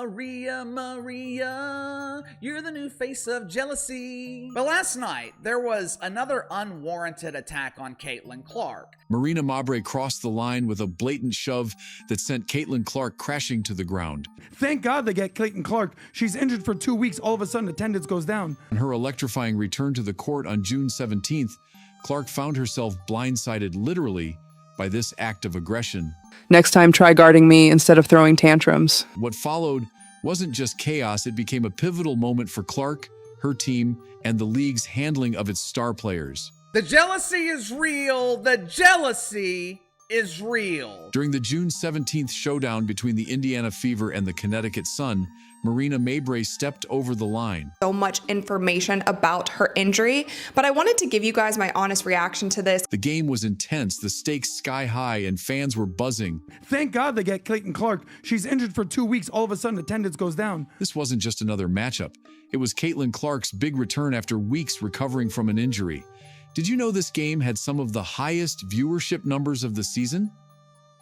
Maria, you're the new face of jealousy. But last night, there was another unwarranted attack on Caitlin Clark. Marina Mabrey crossed the line with a blatant shove that sent Caitlin Clark crashing to the ground. Thank God they get Caitlin Clark. She's injured for 2 weeks. All of a sudden, attendance goes down. On her electrifying return to the court on June 17th, Clark found herself blindsided literally by this act of aggression. Next time, try guarding me instead of throwing tantrums. What followed wasn't just chaos, it became a pivotal moment for Clark, her team, and the league's handling of its star players. The jealousy is real. The jealousy is real. During the June 17th showdown between the Indiana Fever and the Connecticut Sun, Marina Mabrey stepped over the line. So much information about her injury, but I wanted to give you guys my honest reaction to this. The game was intense, the stakes sky high, and fans were buzzing. Thank God they get Caitlin Clark. She's injured for 2 weeks. All of a sudden, attendance goes down. This wasn't just another matchup. It was Caitlin Clark's big return after weeks recovering from an injury. Did you know this game had some of the highest viewership numbers of the season?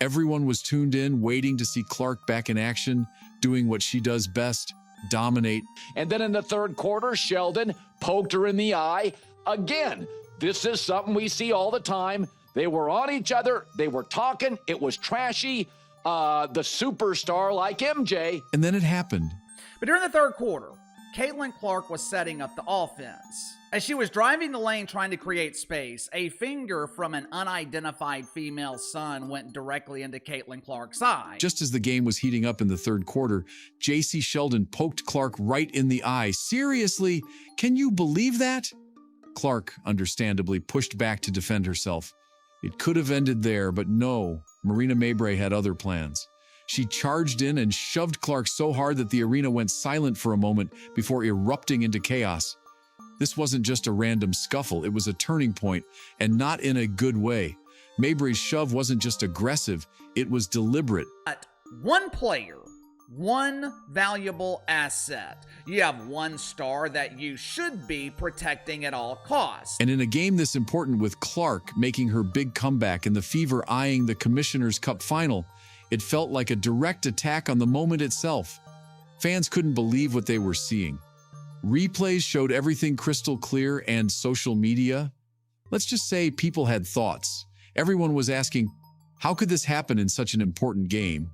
Everyone was tuned in, waiting to see Clark back in action, doing what she does best, dominate. And then in the third quarter, Sheldon poked her in the eye. Again, this is something we see all the time. They were on each other. They were talking. It was trashy. The superstar like MJ. And then it happened. But during the third quarter, Caitlin Clark was setting up the offense. As she was driving the lane trying to create space, a finger from an unidentified female Sun went directly into Caitlin Clark's eye. Just as the game was heating up in the third quarter, J.C. Sheldon poked Clark right in the eye. Seriously, can you believe that? Clark, understandably, pushed back to defend herself. It could have ended there, but no, Marina Mabrey had other plans. She charged in and shoved Clark so hard that the arena went silent for a moment before erupting into chaos. This wasn't just a random scuffle, it was a turning point, and not in a good way. Mabrey's shove wasn't just aggressive, it was deliberate. But one player, one valuable asset. You have one star that you should be protecting at all costs. And in a game this important, with Clark making her big comeback and the Fever eyeing the Commissioner's Cup final, it felt like a direct attack on the moment itself. Fans couldn't believe what they were seeing. Replays showed everything crystal clear, and social media, let's just say people had thoughts. Everyone was asking, how could this happen in such an important game?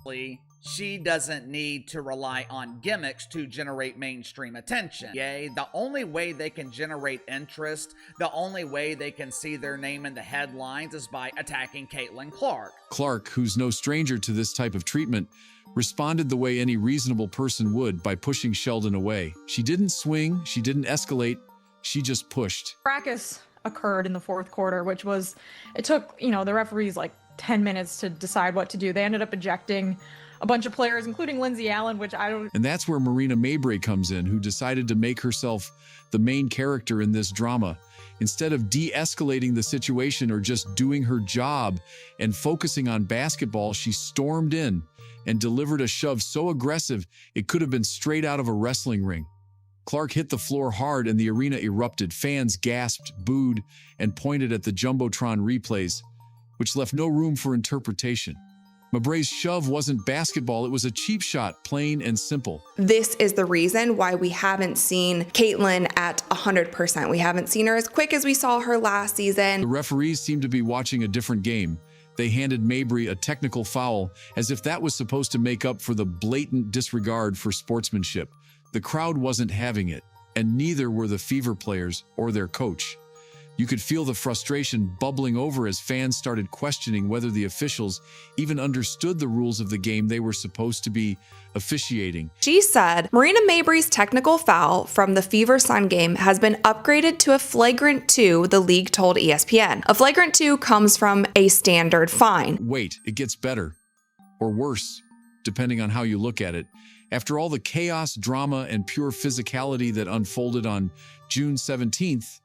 She doesn't need to rely on gimmicks to generate mainstream attention. Yay, the only way they can generate interest, the only way they can see their name in the headlines is by attacking Caitlin Clark. Clark, who's no stranger to this type of treatment, responded the way any reasonable person would, by pushing Sheldon away. She didn't swing, she didn't escalate, she just pushed. Fracas occurred in the fourth quarter, which was, it took, the referees like 10 minutes to decide what to do. They ended up ejecting a bunch of players, including Lindsay Allen, which I don't... And that's where Marina Mabrey comes in, who decided to make herself the main character in this drama. Instead of de-escalating the situation or just doing her job and focusing on basketball, she stormed in and delivered a shove so aggressive it could have been straight out of a wrestling ring. Clark hit the floor hard and the arena erupted. Fans gasped, booed, and pointed at the Jumbotron replays, which left no room for interpretation. Mabrey's shove wasn't basketball, it was a cheap shot, plain and simple. This is the reason why we haven't seen Caitlin at 100%. We haven't seen her as quick as we saw her last season. The referees seemed to be watching a different game. They handed Mabrey a technical foul, as if that was supposed to make up for the blatant disregard for sportsmanship. The crowd wasn't having it, and neither were the Fever players or their coach. You could feel the frustration bubbling over as fans started questioning whether the officials even understood the rules of the game they were supposed to be officiating. She said Marina Mabrey's technical foul from the Fever Sun game has been upgraded to a flagrant 2, the league told ESPN. A flagrant 2 comes from a standard fine. Wait, it gets better. Or worse, depending on how you look at it. After all the chaos, drama, and pure physicality that unfolded on June 17th,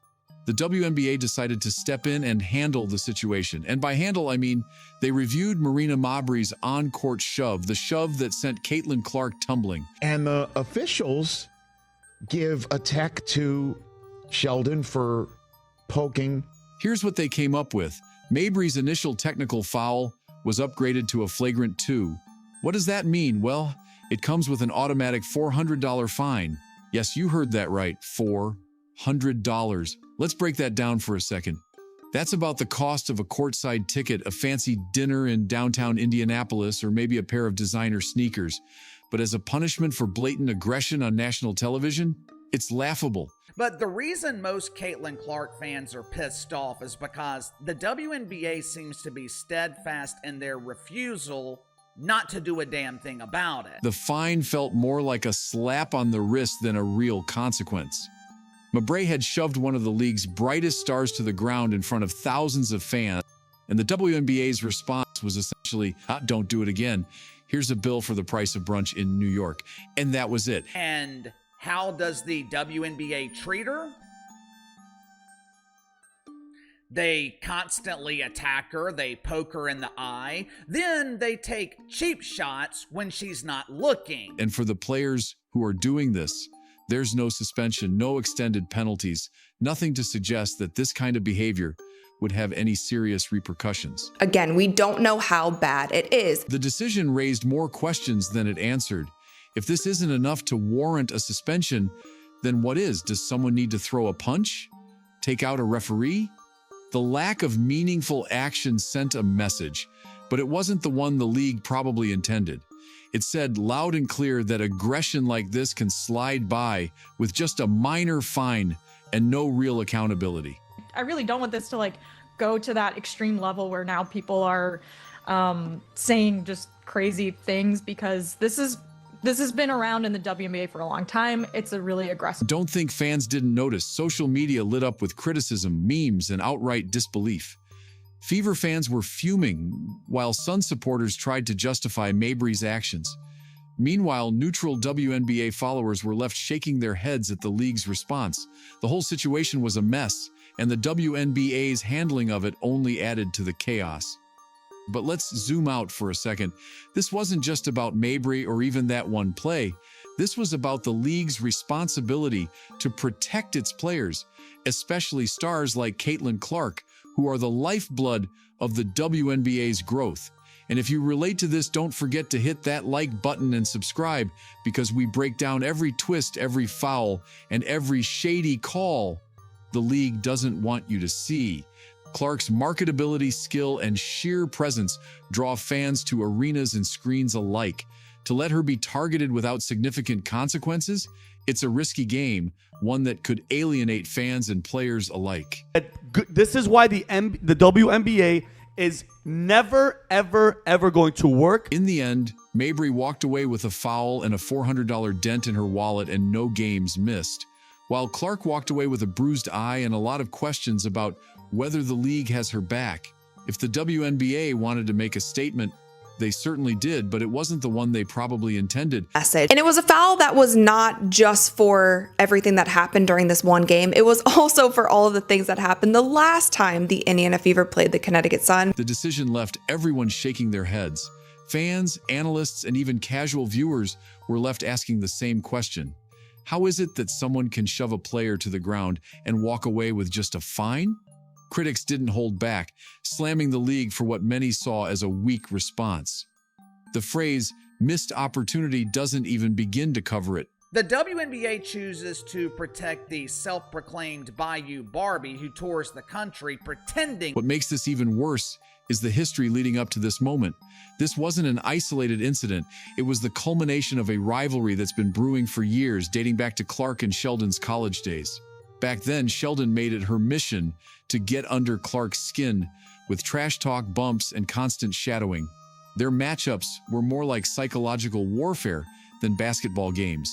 the WNBA decided to step in and handle the situation. And by handle, I mean they reviewed Marina Mabrey's on-court shove, the shove that sent Caitlin Clark tumbling. And the officials give a tech to Sheldon for poking. Here's what they came up with. Mabrey's initial technical foul was upgraded to a flagrant 2. What does that mean? Well, It comes with an automatic $400 fine. Yes, you heard that right, $400. Let's break that down for a second. That's about the cost of a courtside ticket, a fancy dinner in downtown Indianapolis, or maybe a pair of designer sneakers. But as a punishment for blatant aggression on national television, it's laughable. But the reason most Caitlin Clark fans are pissed off is because the WNBA seems to be steadfast in their refusal not to do a damn thing about it. The fine felt more like a slap on the wrist than a real consequence. Mabrey had shoved one of the league's brightest stars to the ground in front of thousands of fans, and the WNBA's response was essentially, don't do it again. Here's a bill for the price of brunch in New York. And that was it. And how does the WNBA treat her? They constantly attack her, they poke her in the eye, then they take cheap shots when she's not looking. And for the players who are doing this, there's no suspension, no extended penalties, nothing to suggest that this kind of behavior would have any serious repercussions. Again, we don't know how bad it is. The decision raised more questions than it answered. If this isn't enough to warrant a suspension, then what is? Does someone need to throw a punch? Take out a referee? The lack of meaningful action sent a message, but it wasn't the one the league probably intended. It said loud and clear that aggression like this can slide by with just a minor fine and no real accountability. I really don't want this to go to that extreme level where now people are saying just crazy things, because this has been around in the WNBA for a long time. It's a really aggressive. Don't think fans didn't notice. Social media lit up with criticism, memes, and outright disbelief. Fever fans were fuming, while Sun supporters tried to justify Mabrey's actions. Meanwhile, neutral WNBA followers were left shaking their heads at the league's response. The whole situation was a mess, and the WNBA's handling of it only added to the chaos. But let's zoom out for a second. This wasn't just about Mabrey or even that one play. This was about the league's responsibility to protect its players, especially stars like Caitlin Clark, who are the lifeblood of the WNBA's growth. And if you relate to this, don't forget to hit that like button and subscribe, because we break down every twist, every foul, and every shady call the league doesn't want you to see. Clark's marketability, skill, and sheer presence draw fans to arenas and screens alike. To let her be targeted without significant consequences, it's a risky game, one that could alienate fans and players alike. This is why the WNBA is never, ever, ever going to work. In the end, Mabrey walked away with a foul and a $400 dent in her wallet and no games missed, while Clark walked away with a bruised eye and a lot of questions about whether the league has her back. If the WNBA wanted to make a statement, they certainly did, but it wasn't the one they probably intended. And it was a foul that was not just for everything that happened during this one game. It was also for all of the things that happened the last time the Indiana Fever played the Connecticut Sun. The decision left everyone shaking their heads. Fans, analysts, and even casual viewers were left asking the same question. How is it that someone can shove a player to the ground and walk away with just a fine? Critics didn't hold back, slamming the league for what many saw as a weak response. The phrase, missed opportunity, doesn't even begin to cover it. The WNBA chooses to protect the self-proclaimed Bayou Barbie who tours the country pretending. What makes this even worse is the history leading up to this moment. This wasn't an isolated incident. It was the culmination of a rivalry that's been brewing for years, dating back to Clark and Sheldon's college days. Back then, Sheldon made it her mission to get under Clark's skin with trash talk, bumps, and constant shadowing. Their matchups were more like psychological warfare than basketball games.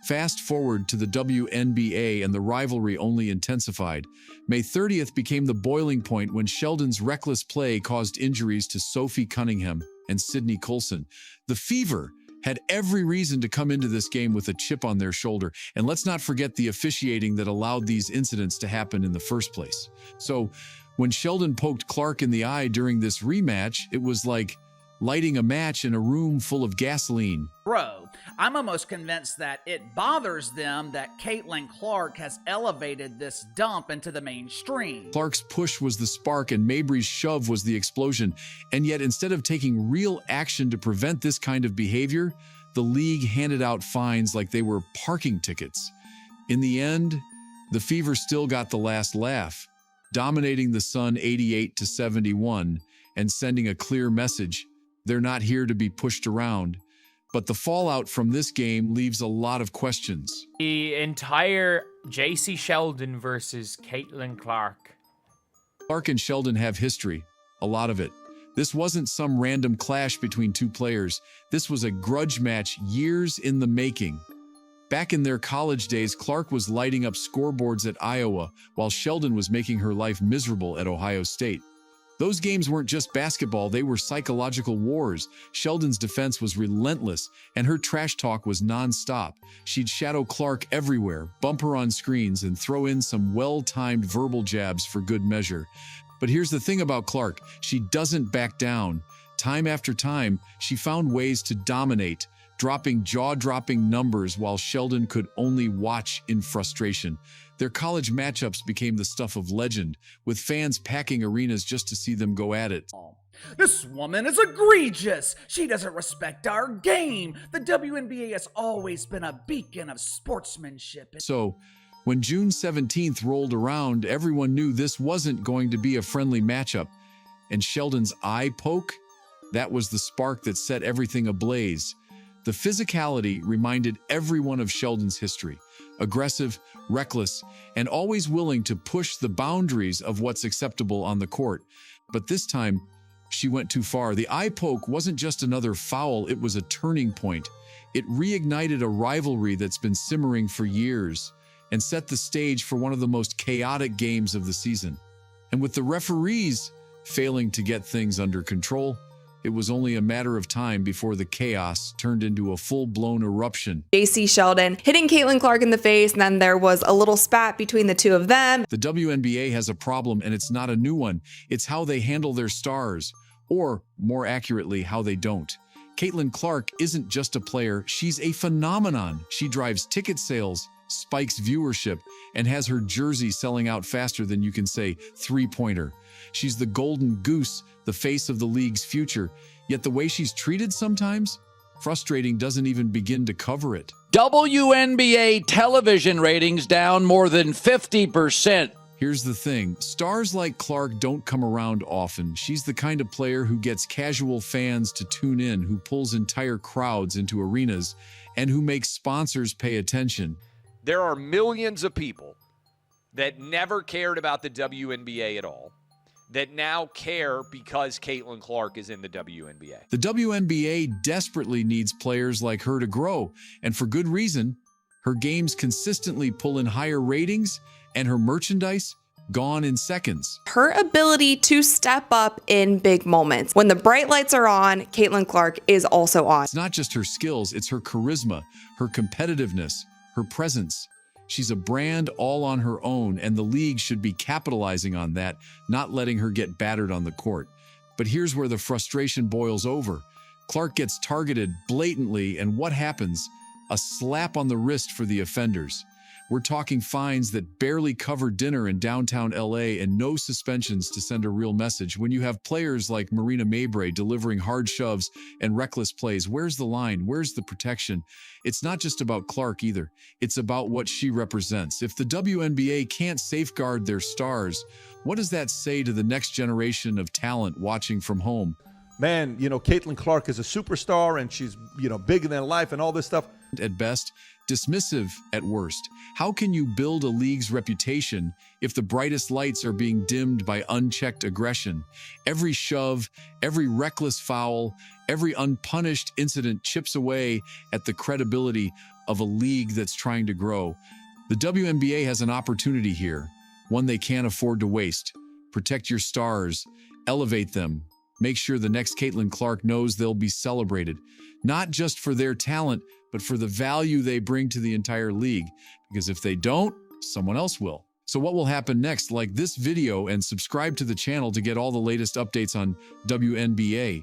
Fast forward to the WNBA and the rivalry only intensified. May 30th became the boiling point when Sheldon's reckless play caused injuries to Sophie Cunningham and Sydney Coulson. The Fever had every reason to come into this game with a chip on their shoulder. And let's not forget the officiating that allowed these incidents to happen in the first place. So when Sheldon poked Clark in the eye during this rematch, it was like lighting a match in a room full of gasoline. Bro, I'm almost convinced that it bothers them that Caitlin Clark has elevated this dump into the mainstream. Clark's push was the spark and Mabrey's shove was the explosion. And yet, instead of taking real action to prevent this kind of behavior, the league handed out fines like they were parking tickets. In the end, the Fever still got the last laugh, dominating the Sun 88-71 and sending a clear message: they're not here to be pushed around. But the fallout from this game leaves a lot of questions. The entire JC Sheldon versus Caitlin Clark. Clark and Sheldon have history, a lot of it. This wasn't some random clash between two players. This was a grudge match years in the making. Back in their college days, Clark was lighting up scoreboards at Iowa, while Sheldon was making her life miserable at Ohio State. Those games weren't just basketball, they were psychological wars. Sheldon's defense was relentless, and her trash talk was non-stop. She'd shadow Clark everywhere, bump her on screens, and throw in some well-timed verbal jabs for good measure. But here's the thing about Clark: she doesn't back down. Time after time, she found ways to dominate, dropping jaw-dropping numbers while Sheldon could only watch in frustration. Their college matchups became the stuff of legend, with fans packing arenas just to see them go at it. This woman is egregious. She doesn't respect our game. The WNBA has always been a beacon of sportsmanship. So, when June 17th rolled around, everyone knew this wasn't going to be a friendly matchup. And Sheldon's eye poke? That was the spark that set everything ablaze. The physicality reminded everyone of Sheldon's history. Aggressive, reckless, and always willing to push the boundaries of what's acceptable on the court. But this time, she went too far. The eye poke wasn't just another foul, it was a turning point. It reignited a rivalry that's been simmering for years and set the stage for one of the most chaotic games of the season. And with the referees failing to get things under control, it was only a matter of time before the chaos turned into a full-blown eruption. JC Sheldon hitting Caitlin Clark in the face, and then there was a little spat between the two of them. The WNBA has a problem, and it's not a new one. It's how they handle their stars, or more accurately, how they don't. Caitlin Clark isn't just a player, she's a phenomenon. She drives ticket sales, spikes viewership, and has her jersey selling out faster than you can say three-pointer. She's the golden goose, the face of the league's future, yet the way she's treated sometimes, frustrating doesn't even begin to cover it. WNBA television ratings down more than 50%. Here's the thing, stars like Clark don't come around often. She's the kind of player who gets casual fans to tune in, who pulls entire crowds into arenas, and who makes sponsors pay attention. There are millions of people that never cared about the WNBA at all, that now care because Caitlin Clark is in the WNBA. The WNBA desperately needs players like her to grow, and for good reason. Her games consistently pull in higher ratings, and her merchandise gone in seconds. Her ability to step up in big moments. When the bright lights are on, Caitlin Clark is also on. It's not just her skills, it's her charisma, her competitiveness, her presence. She's a brand all on her own, and the league should be capitalizing on that, not letting her get battered on the court. But here's where the frustration boils over. Clark gets targeted blatantly, and what happens? A slap on the wrist for the offenders. We're talking fines that barely cover dinner in downtown LA and no suspensions to send a real message. When you have players like Marina Mabrey delivering hard shoves and reckless plays, where's the line? Where's the protection? It's not just about Clark either. It's about what she represents. If the WNBA can't safeguard their stars, what does that say to the next generation of talent watching from home? Man, Caitlin Clark is a superstar and she's, bigger than life and all this stuff. At best, dismissive at worst. How can you build a league's reputation if the brightest lights are being dimmed by unchecked aggression? Every shove, every reckless foul, every unpunished incident chips away at the credibility of a league that's trying to grow. The WNBA has an opportunity here, one they can't afford to waste. Protect your stars, elevate them, make sure the next Caitlin Clark knows they'll be celebrated, not just for their talent, but for the value they bring to the entire league. Because if they don't, someone else will. So what will happen next? Like this video and subscribe to the channel to get all the latest updates on WNBA.